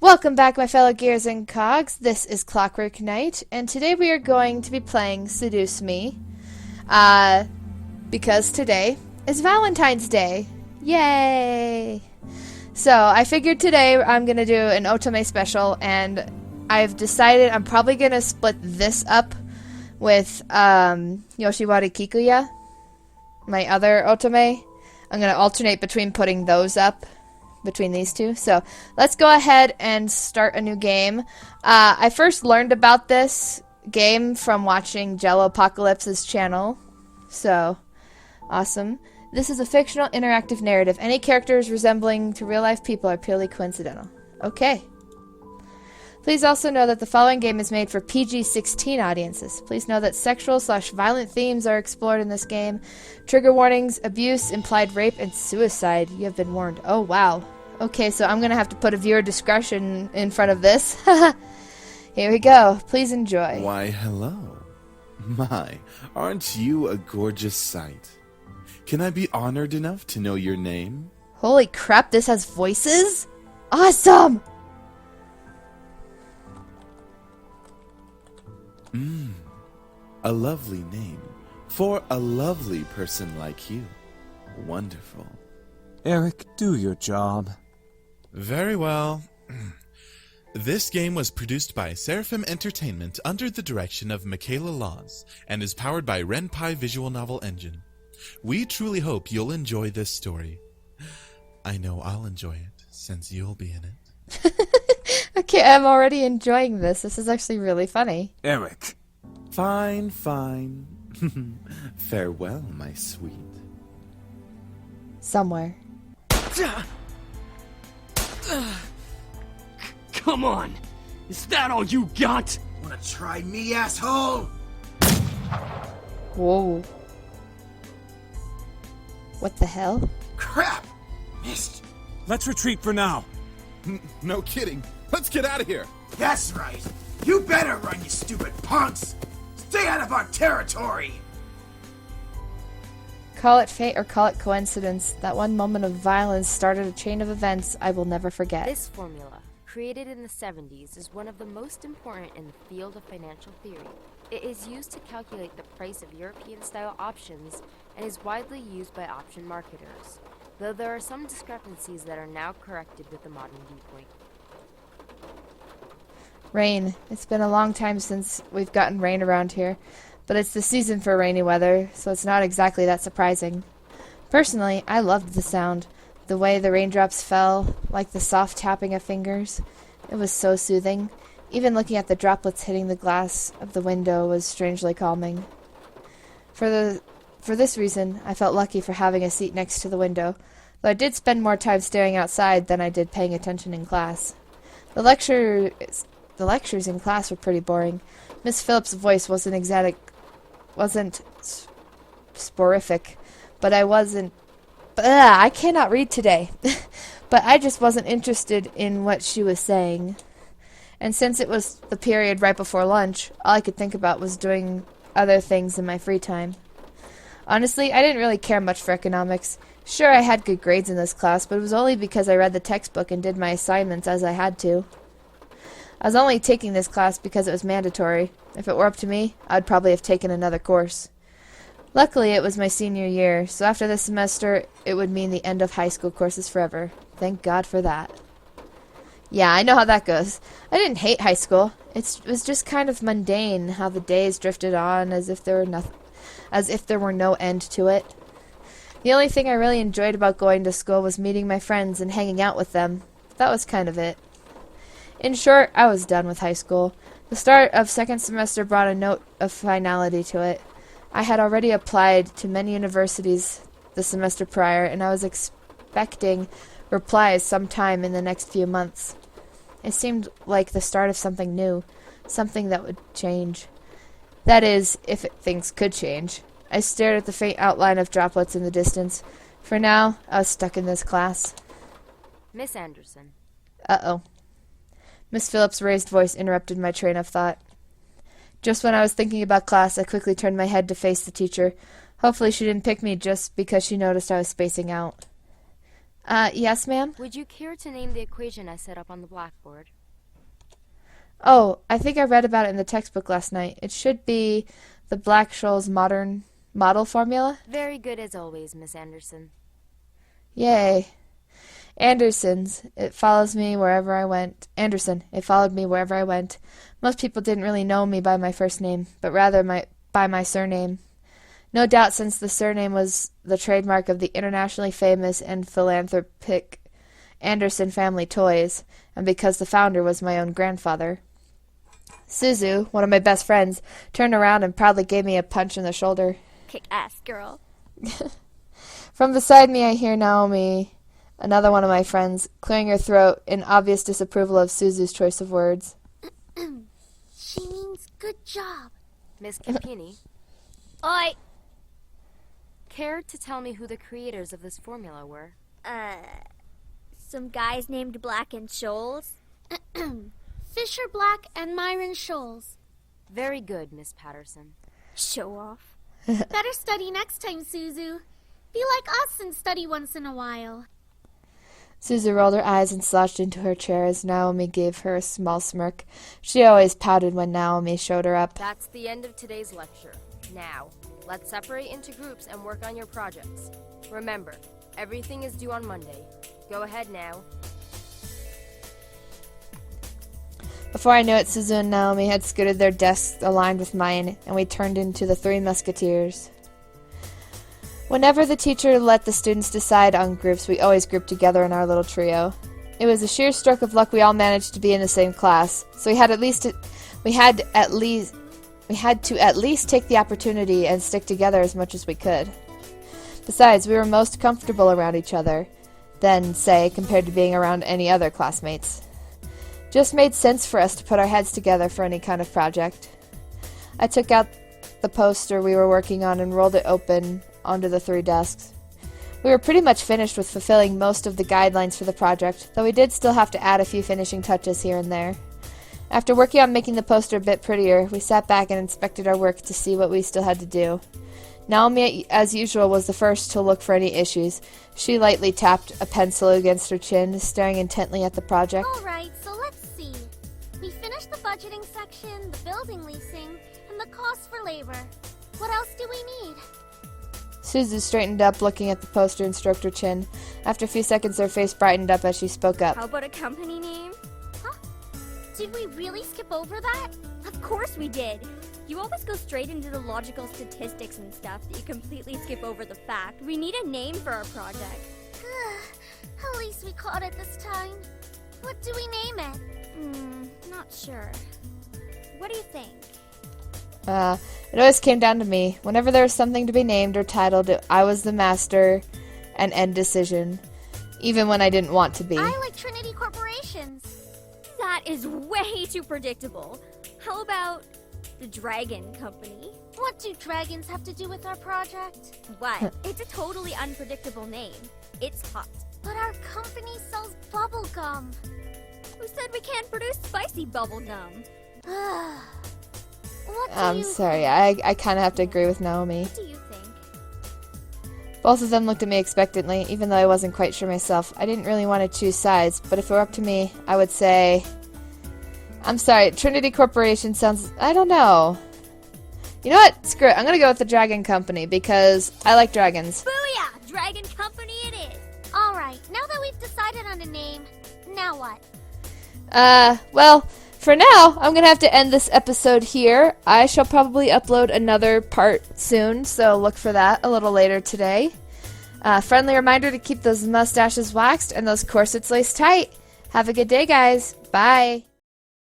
Welcome back, my fellow Gears and Cogs. This is Cl0ckw0rkKn1ght, and today we are going to be playing Seduce Me, because today is Valentine's Day. Yay! So, I figured today I'm going to do an otome special, and I've decided I'm probably going to split this up with Yoshiwari Kikuya, my other otome. I'm going to alternate between putting those up between these two. So let's go ahead and start a new game. I first learned about this game from watching Cl0ckw0rkKn1ught's channel. So awesome. This is a fictional interactive narrative. Any characters resembling to real life people are purely coincidental. Okay. Please also know that the following game is made for PG-16 audiences. Please know that sexual/violent themes are explored in this game. Trigger warnings, abuse, implied rape, and suicide. You have been warned. Oh, wow. Okay, so I'm going to have to put a viewer discretion in front of this. Here we go. Please enjoy. Why, hello. My, aren't you a gorgeous sight? Can I be honored enough to know your name? Holy crap, this has voices? Awesome! A lovely name for a lovely person like you. Wonderful. Eric, do your job. Very well. This game was produced by Seraphim Entertainment under the direction of Michaela Laws and is powered by Ren'Py Visual Novel Engine. We truly hope you'll enjoy this story. I know I'll enjoy it since you'll be in it. Okay, I'm already enjoying this. This is actually really funny. Eric. Fine, fine. Farewell, my sweet. Somewhere. Come on! Is that all you got? Wanna try me, asshole? Whoa. What the hell? Crap! Missed. Let's retreat for now. No kidding. Let's get out of here. That's right. You better run, you stupid punks! Stay out of our territory! Call it fate or call it coincidence. That one moment of violence started a chain of events I will never forget. This formula, created in the 70s, is one of the most important in the field of financial theory. It is used to calculate the price of European-style options and is widely used by option marketers, though there are some discrepancies that are now corrected with the modern viewpoint. Rain. It's been a long time since we've gotten rain around here, but it's the season for rainy weather, so it's not exactly that surprising. Personally, I loved the sound. The way the raindrops fell, like the soft tapping of fingers. It was so soothing. Even looking at the droplets hitting the glass of the window was strangely calming. For this reason, I felt lucky for having a seat next to the window, though I did spend more time staring outside than I did paying attention in class. The lectures in class were pretty boring. Miss Phillips' voice wasn't sporific, but I cannot read today. But I just wasn't interested in what she was saying. And since it was the period right before lunch, all I could think about was doing other things in my free time. Honestly, I didn't really care much for economics. Sure, I had good grades in this class, but it was only because I read the textbook and did my assignments as I had to. I was only taking this class because it was mandatory. If it were up to me, I'd probably have taken another course. Luckily, it was my senior year, so after this semester, it would mean the end of high school courses forever. Thank God for that. Yeah, I know how that goes. I didn't hate high school. It was just kind of mundane how the days drifted on as if there were no end to it. The only thing I really enjoyed about going to school was meeting my friends and hanging out with them. That was kind of it. In short, I was done with high school. The start of second semester brought a note of finality to it. I had already applied to many universities the semester prior, and I was expecting replies sometime in the next few months. It seemed like the start of something new, something that would change. That is, if things could change. I stared at the faint outline of droplets in the distance. For now, I was stuck in this class. Miss Anderson. Uh-oh. Miss Phillips' raised voice interrupted my train of thought. Just when I was thinking about class, I quickly turned my head to face the teacher. Hopefully she didn't pick me just because she noticed I was spacing out. Yes, ma'am? Would you care to name the equation I set up on the blackboard? Oh, I think I read about it in the textbook last night. It should be the Black-Scholes modern model formula. Very good as always, Miss Anderson. Yay. Anderson's. It follows me wherever I went. Anderson. It followed me wherever I went. Most people didn't really know me by my first name, but rather by my surname. No doubt since the surname was the trademark of the internationally famous and philanthropic Anderson Family Toys, and because the founder was my own grandfather. Suzu, one of my best friends, turned around and proudly gave me a punch in the shoulder. Kick ass, girl. From beside me I hear Naomi, another one of my friends, clearing her throat in obvious disapproval of Suzu's choice of words. She means good job. Miss Campini, Oi! care to tell me who the creators of this formula were? Some guys named Black and Scholes. Fisher Black and Myron Scholes. Very good, Miss Patterson. Show off. Better study next time, Suzu. Be like us and study once in a while. Suzu rolled her eyes and slouched into her chair as Naomi gave her a small smirk. She always pouted when Naomi showed her up. That's the end of today's lecture. Now, let's separate into groups and work on your projects. Remember, everything is due on Monday. Go ahead now. Before I knew it, Suzu and Naomi had scooted their desks aligned with mine, and we turned into the three Musketeers. Whenever the teacher let the students decide on groups, we always grouped together in our little trio. It was a sheer stroke of luck we all managed to be in the same class, so we had to at least take the opportunity and stick together as much as we could. Besides, we were most comfortable around each other than, say, compared to being around any other classmates. Just made sense for us to put our heads together for any kind of project. I took out the poster we were working on and rolled it open onto the three desks. We were pretty much finished with fulfilling most of the guidelines for the project, though we did still have to add a few finishing touches here and there. After working on making the poster a bit prettier, we sat back and inspected our work to see what we still had to do. Naomi, as usual, was the first to look for any issues. She lightly tapped a pencil against her chin, staring intently at the project. Alright, so let's see. We finished the budgeting section, the building leasing, and the cost for labor. What else do we need? Suzu straightened up, looking at the poster, and stroked her chin. After a few seconds, her face brightened up as she spoke up. How about a company name? Huh? Did we really skip over that? Of course we did. You always go straight into the logical statistics and stuff that you completely skip over the fact. We need a name for our project. At least we caught it this time. What do we name it? Not sure. What do you think? It always came down to me. Whenever there was something to be named or titled, I was the master and end decision, even when I didn't want to be. I like Trinity Corporations. That is way too predictable. How about the Dragon Company? What do dragons have to do with our project? What? It's a totally unpredictable name. It's hot. But our company sells bubble gum. Who said we can't produce spicy bubble gum? I'm sorry, I kind of have to agree with Naomi. What do you think? Both of them looked at me expectantly, even though I wasn't quite sure myself. I didn't really want to choose sides, but if it were up to me, I would say... I'm sorry, Trinity Corporation sounds... I don't know. You know what? Screw it. I'm going to go with the Dragon Company, because I like dragons. Booyah! Dragon Company it is! Alright, now that we've decided on a name, now what? Well... For now, I'm going to have to end this episode here. I shall probably upload another part soon, so look for that a little later today. Friendly reminder to keep those mustaches waxed and those corsets laced tight. Have a good day, guys. Bye.